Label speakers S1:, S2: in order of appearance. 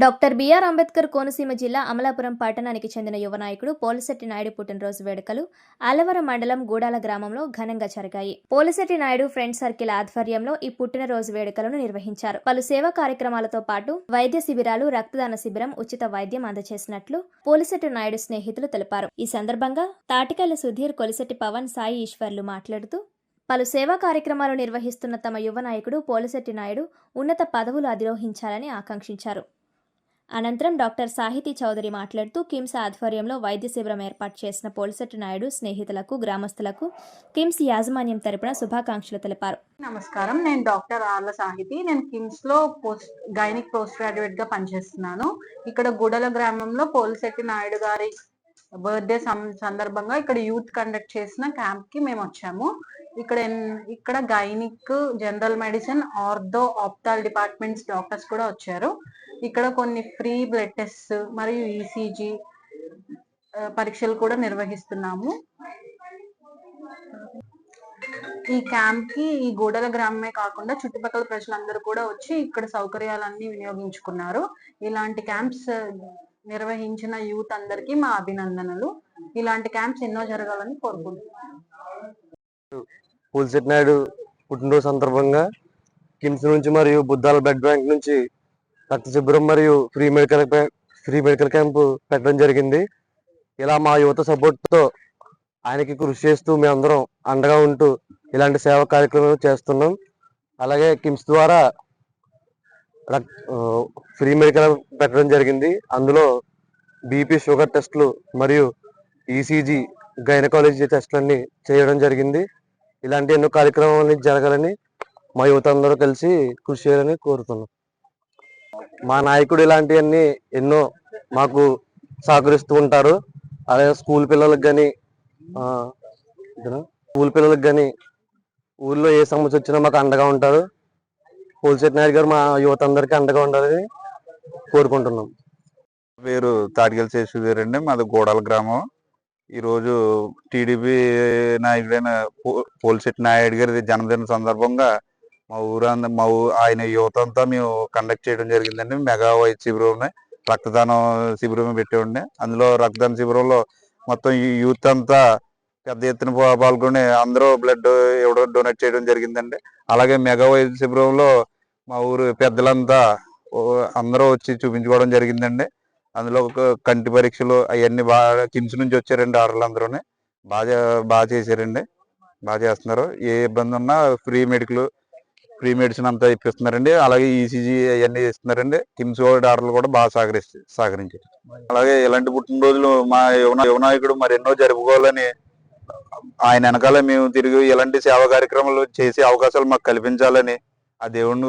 S1: Doctor BR Ambedkar Konaseema జిల్లా అమలాపురం పట్టణానికి చెందిన యువ నాయకుడు పోలిశెట్టి నాయుడు పుట్టినరోజు వేడుకలు అలవరం మండలం గూడాల గ్రామంలో ఘనంగా జరిగాయి. పోలిశెట్టి నాయుడు ఫ్రెండ్ సర్కిల్ ఆధ్వర్యంలో ఈ పుట్టినరోజు వేడుకలను నిర్వహించారు. పలు సేవా కార్యక్రమాలతో పాటు వైద్య శిబిరాలు, రక్తదాన శిబిరం, ఉచిత వైద్యం అందజేసినట్లు పోలిశెట్టి నాయుడు స్నేహితులు తెలిపారు. ఈ సందర్భంగా తాటికల్లి సుధీర్, కొలిశెట్టి పవన్, సాయి ఈశ్వర్లు మాట్లాడుతూ పలు సేవా కార్యక్రమాలు నిర్వహిస్తున్న తమ యువ నాయకుడు పోలిశెట్టి నాయుడు ఉన్నత పదవులు అధిరోహించాలని ఆకాంక్షించారు. అనంతరం డాక్టర్ సాహితీ చౌదరి మాట్లాడుతూ కిమ్స్ ఆధ్వర్యంలో వైద్య శిబిరం ఏర్పాటు చేసిన పోలిశెట్టి నాయుడు స్నేహితులకు, గ్రామస్తులకు కిమ్స్ యాజమాన్యం తరపున శుభాకాంక్షలు తెలిపారు.
S2: నమస్కారం, నేను డాక్టర్ ఆర్ల సాహితి. నేను కిమ్స్ లో గైనిక్ పోస్ట్ గ్రాడ్యుయేట్ గా పనిచేస్తున్నాను. ఇక్కడ గుడల గ్రామంలో పోలిశెట్టి నాయుడు గారి బర్త్డే సందర్భంగా ఇక్కడ యూత్ కండక్ట్ చేసిన క్యాంప్ కి మేము వచ్చాము. ఇక్కడ gynaec, general medicine, ortho, ophthal departments doctors కూడా వచ్చారు. ఇక్కడ కొన్ని ఫ్రీ బ్లడ్ టెస్ట్ మరియు ఈసీజీ పరీక్షలు కూడా నిర్వహిస్తున్నాము. ఈ క్యాంప్ కి ఈ గూడల గ్రామమే కాకుండా చుట్టుపక్కల ప్రజలందరూ కూడా వచ్చి ఇక్కడ సౌకర్యాలన్నీ వినియోగించుకున్నారు. ఇలాంటి క్యాంప్స్ నిర్వహించిన యూత్ అందరికీ మా అభినందనలు. ఇలాంటి క్యాంప్స్ ఎన్నో జరగాలని కోరుకుంటున్నాను.
S3: పోలిశెట్టి నాయుడు పుట్టినరోజు సందర్భంగా కిమ్స్ నుంచి మరియు బుద్ధాల బ్లడ్ బ్యాంక్ నుంచి రక్త శిబిరం మరియు ఫ్రీ మెడికల్ క్యాంపు పెట్టడం జరిగింది. ఇలా మా యువత సపోర్ట్తో ఆయనకి కృషి చేస్తూ మేమందరం అండగా ఉంటూ ఇలాంటి సేవా కార్యక్రమాలు చేస్తున్నాం. అలాగే కిమ్స్ ద్వారా ఫ్రీ మెడికల్ పెట్టడం జరిగింది. అందులో బీపీ, షుగర్ టెస్టులు మరియు ఈసీజీ, గైనకాలజీ టెస్టులన్నీ చేయడం జరిగింది. ఇలాంటి ఎన్నో కార్యక్రమాలు జరగాలని మా యువత అందరూ కలిసి కృషి చేయాలని కోరుతున్నాం. మా నాయకుడు ఇలాంటివన్నీ ఎన్నో మాకు సహకరిస్తూ ఉంటారు. అలాగే స్కూల్ పిల్లలకు కానీ ఊళ్ళో ఏ సమస్య వచ్చినా మాకు అండగా ఉంటారు. పోలిశెట్టి నాయుడు గారు మా యువత అందరికీ అండగా ఉండాలని కోరుకుంటున్నాం.
S4: పేరు తాటికల్లి సుధీర్ అండి, మాది గూడాల గ్రామం. ఈరోజు టీడీపీ నాయకుడైన పోలిశెట్టి నాయుడు గారి జన్మదిన సందర్భంగా ఆయన యువత అంతా మేము కండక్ట్ చేయడం జరిగిందండి. మెగా వైద్య శిబిరం, రక్తదానం శిబిరం పెట్టేవండి. అందులో రక్తదాన శిబిరంలో మొత్తం యూత్ అంతా పెద్ద ఎత్తున పాల్గొని అందరూ బ్లడ్ ఇవ్వడం, డొనేట్ చేయడం జరిగిందండి. అలాగే మెగా వైద్య శిబిరంలో మా ఊరు పెద్దలంతా అందరూ వచ్చి చూపించుకోవడం జరిగిందండి. అందులో కంటి పరీక్షలు అవన్నీ బాగా కిమ్స్ నుంచి వచ్చారండి. ఆడవాళ్ళందరూ బాగా చేశారండి, బాగా చేస్తున్నారు. ఏ ఇబ్బంది ఉన్నా ఫ్రీ మెడిసిన్ అంతా ఇప్పిస్తున్నారండి. అలాగే ఈసీజీ అవన్నీ ఇస్తున్నారండి. కిమ్స్ ఆర్డర్లు కూడా బాగా సహకరించారు. అలాగే ఇలాంటి పుట్టినరోజులు మా యువ నాయకుడు మరెన్నో జరుపుకోవాలని ఆయన వెనకాల మేము తిరిగి ఇలాంటి సేవా కార్యక్రమాలు చేసే అవకాశాలు మాకు కల్పించాలని ఆ దేవుడిని